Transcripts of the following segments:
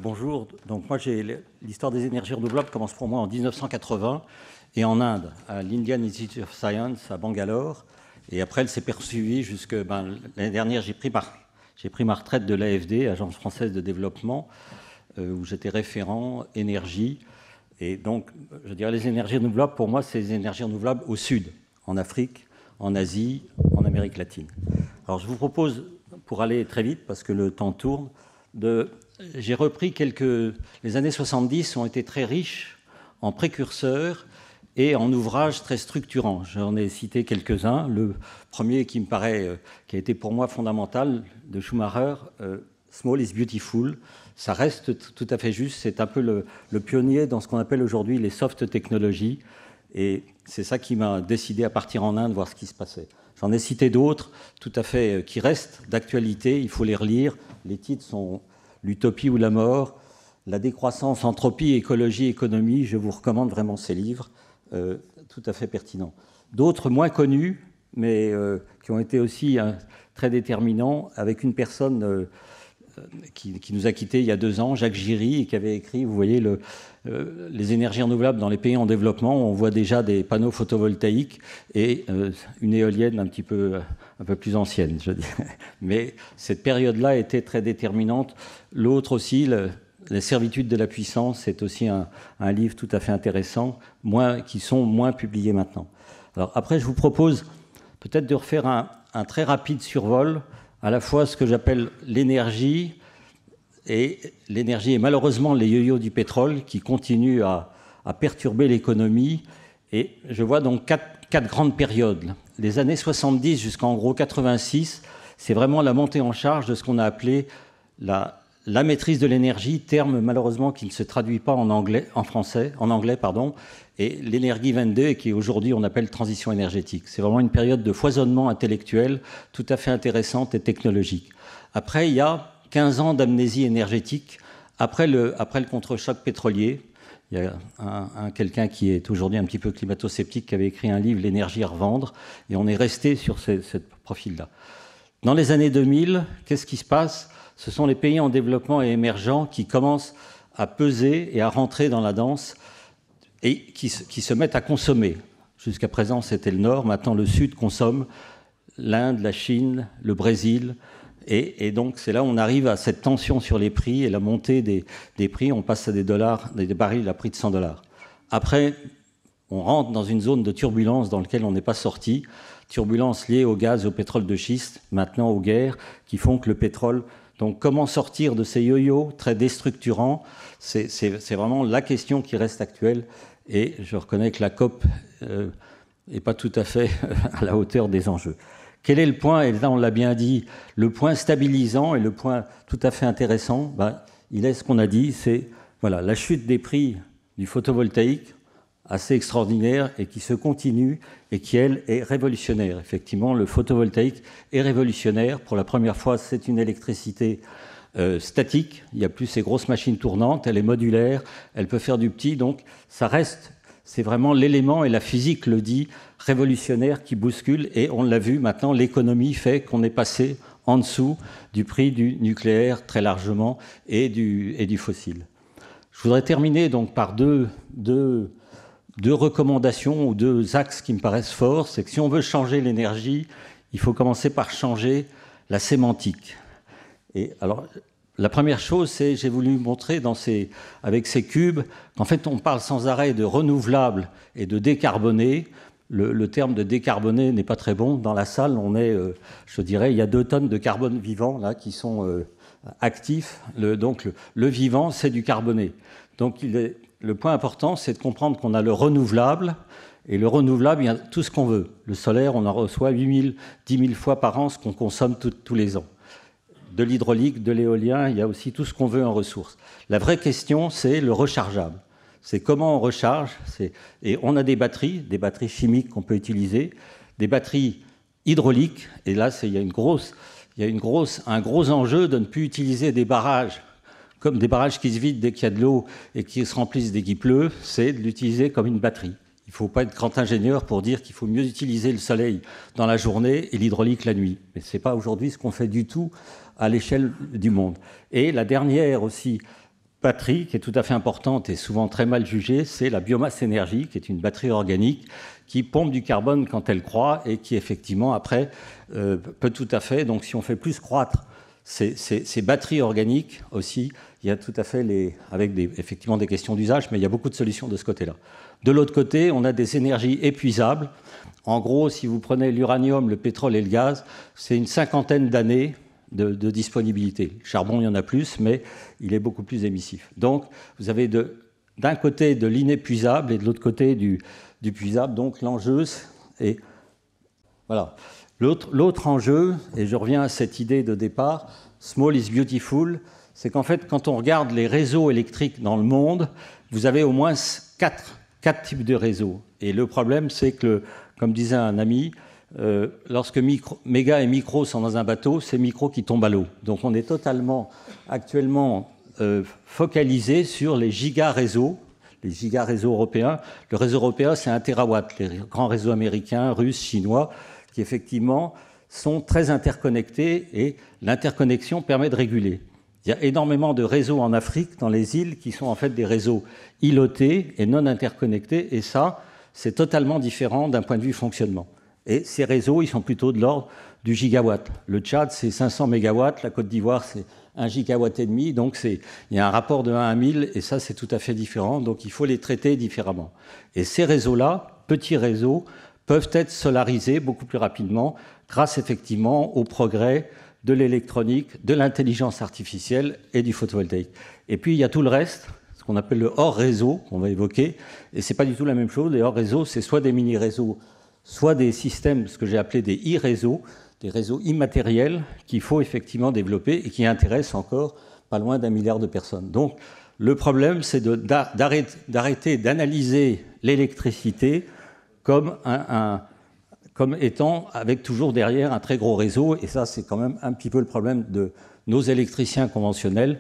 Bonjour. Donc moi, l'histoire des énergies renouvelables commence pour moi en 1980 et en Inde, à l'Indian Institute of Science à Bangalore. Et après, elle s'est poursuivie jusque l'année dernière. J'ai pris ma retraite de l'AFD, Agence française de développement, où j'étais référent énergie. Et donc, je dirais les énergies renouvelables, pour moi, c'est les énergies renouvelables au sud, en Afrique, en Asie, en Amérique latine. Alors, je vous propose, pour aller très vite, parce que le temps tourne, j'ai repris Les années 70 ont été très riches en précurseurs et en ouvrages très structurants. J'en ai cité quelques-uns. Le premier qui me paraît, qui a été pour moi fondamental, de Schumacher, Small is Beautiful. Ça reste tout à fait juste. C'est un peu le pionnier dans ce qu'on appelle aujourd'hui les soft technologies. Et c'est ça qui m'a décidé à partir en Inde, voir ce qui se passait. J'en ai cité d'autres, tout à fait, qui restent d'actualité. Il faut les relire. Les titres sont L'utopie ou la mort, La décroissance, entropie, écologie, économie. Je vous recommande vraiment ces livres, tout à fait pertinents. D'autres moins connus, mais qui ont été aussi très déterminants, avec une personne qui nous a quittés il y a 2 ans, Jacques Giry, et qui avait écrit, vous voyez, les énergies renouvelables dans les pays en développement. On voit déjà des panneaux photovoltaïques et une éolienne un peu plus ancienne, je dirais. Mais cette période-là était très déterminante. L'autre aussi, Les servitudes de la puissance, c'est aussi un livre tout à fait intéressant, qui sont moins publiés maintenant. Alors après, je vous propose peut-être de refaire un très rapide survol, à la fois ce que j'appelle l'énergie et malheureusement les yo-yo du pétrole qui continuent à perturber l'économie. Et je vois donc quatre grandes périodes. Les années 70 jusqu'en gros 86, c'est vraiment la montée en charge de ce qu'on a appelé la maîtrise de l'énergie, terme malheureusement qui ne se traduit pas en anglais, et l'énergie 22, qui aujourd'hui on appelle transition énergétique. C'est vraiment une période de foisonnement intellectuel tout à fait intéressante et technologique. Après, il y a 15 ans d'amnésie énergétique, après le contre-choc pétrolier. Il y a quelqu'un qui est aujourd'hui un petit peu climato-sceptique qui avait écrit un livre, L'énergie à revendre, et on est resté sur ce profil-là. Dans les années 2000, qu'est-ce qui se passe ? Ce sont les pays en développement et émergents qui commencent à peser et à rentrer dans la danse et qui se mettent à consommer. Jusqu'à présent, c'était le Nord. Maintenant, le Sud consomme. L'Inde, la Chine, le Brésil. Et donc, c'est là où on arrive à cette tension sur les prix et la montée des prix. On passe à des barils à prix de $100. Après, on rentre dans une zone de turbulence dans laquelle on n'est pas sorti. Turbulence liée au gaz et au pétrole de schiste, maintenant aux guerres, qui font que le pétrole... Donc, comment sortir de ces yo-yo très déstructurants ? C'est vraiment la question qui reste actuelle. Et je reconnais que la COP n'est pas tout à fait à la hauteur des enjeux. Quel est le point ? Et là, on l'a bien dit, le point stabilisant et le point tout à fait intéressant, il est ce qu'on a dit, c'est la chute des prix du photovoltaïque, assez extraordinaire et qui se continue et qui, elle, est révolutionnaire. Effectivement, le photovoltaïque est révolutionnaire. Pour la première fois, c'est une électricité statique. Il n'y a plus ces grosses machines tournantes. Elle est modulaire. Elle peut faire du petit. Donc, ça reste... C'est vraiment l'élément, et la physique le dit, révolutionnaire qui bouscule. Et on l'a vu maintenant, l'économie fait qu'on est passé en dessous du prix du nucléaire très largement et du fossile. Je voudrais terminer donc par deux recommandations ou 2 axes qui me paraissent forts. C'est que si on veut changer l'énergie, il faut commencer par changer la sémantique. Et alors, la première chose, c'est j'ai voulu montrer avec ces cubes qu'en fait, on parle sans arrêt de renouvelables et de décarboné. Le terme de décarboné n'est pas très bon. Dans la salle, on est, je dirais, il y a 2 tonnes de carbone vivant là qui sont actifs. Donc, le vivant, c'est du carboné. Donc, le point important, c'est de comprendre qu'on a le renouvelable. Et le renouvelable, il y a tout ce qu'on veut. Le solaire, on en reçoit 10 000 fois par an, ce qu'on consomme tous les ans. De l'hydraulique, de l'éolien, il y a aussi tout ce qu'on veut en ressources. La vraie question, c'est le rechargeable. C'est comment on recharge. Et on a des batteries chimiques qu'on peut utiliser, des batteries hydrauliques. Et là, il y a un gros enjeu de ne plus utiliser des barrages comme des barrages qui se vident dès qu'il y a de l'eau et qui se remplissent dès qu'il pleut, c'est de l'utiliser comme une batterie. Il ne faut pas être grand ingénieur pour dire qu'il faut mieux utiliser le soleil dans la journée et l'hydraulique la nuit. Mais ce n'est pas aujourd'hui ce qu'on fait du tout à l'échelle du monde. Et la dernière aussi batterie qui est tout à fait importante et souvent très mal jugée, c'est la biomasse énergie, qui est une batterie organique qui pompe du carbone quand elle croît et qui effectivement après peut tout à fait, donc si on fait plus croître ces batteries organiques aussi, il y a tout à fait avec effectivement des questions d'usage, mais il y a beaucoup de solutions de ce côté-là. De l'autre côté, on a des énergies épuisables. En gros, si vous prenez l'uranium, le pétrole et le gaz, c'est une 50aine d'années de disponibilité. Le charbon, il y en a plus, mais il est beaucoup plus émissif. Donc, vous avez d'un côté de l'inépuisable et de l'autre côté du puisable. Donc, l'enjeu est... Voilà. L'autre enjeu, et je reviens à cette idée de départ, small is beautiful, c'est qu'en fait, quand on regarde les réseaux électriques dans le monde, vous avez au moins quatre types de réseaux. Et le problème, c'est que, comme disait un ami, lorsque méga et micro sont dans un bateau, c'est micro qui tombe à l'eau. Donc on est totalement, actuellement, focalisé sur les giga-réseaux européens. Le réseau européen, c'est 1 terawatt. Les grands réseaux américains, russes, chinois, qui effectivement sont très interconnectés et l'interconnexion permet de réguler. Il y a énormément de réseaux en Afrique, dans les îles, qui sont en fait des réseaux îlotés et non interconnectés, et ça, c'est totalement différent d'un point de vue fonctionnement. Et ces réseaux, ils sont plutôt de l'ordre du gigawatt. Le Tchad, c'est 500 mégawatts, la Côte d'Ivoire, c'est 1,5 gigawatt, donc il y a un rapport de 1 à 1000, et ça, c'est tout à fait différent, donc il faut les traiter différemment. Et ces réseaux-là, petits réseaux, peuvent être solarisés beaucoup plus rapidement grâce effectivement au progrès de l'électronique, de l'intelligence artificielle et du photovoltaïque. Et puis il y a tout le reste, ce qu'on appelle le hors-réseau, qu'on va évoquer, et c'est pas du tout la même chose. Les hors-réseaux, c'est soit des mini-réseaux, soit des systèmes, ce que j'ai appelé des e-réseaux, des réseaux immatériels qu'il faut effectivement développer et qui intéressent encore pas loin d'1 milliard de personnes. Donc le problème, c'est d'arrêter d'analyser l'électricité comme étant avec toujours derrière un très gros réseau. Et ça, c'est quand même un petit peu le problème de nos électriciens conventionnels,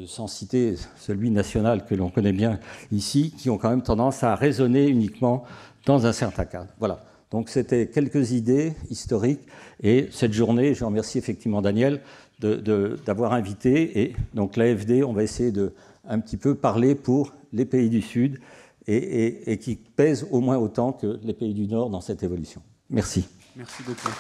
sans citer celui national que l'on connaît bien ici, qui ont quand même tendance à raisonner uniquement dans un certain cadre. Voilà. Donc c'était quelques idées historiques. Et cette journée, je remercie effectivement Daniel d'avoir invité. Et donc l'AFD, on va essayer de un petit peu parler pour les pays du Sud et qui pèsent au moins autant que les pays du Nord dans cette évolution. Merci. Merci beaucoup.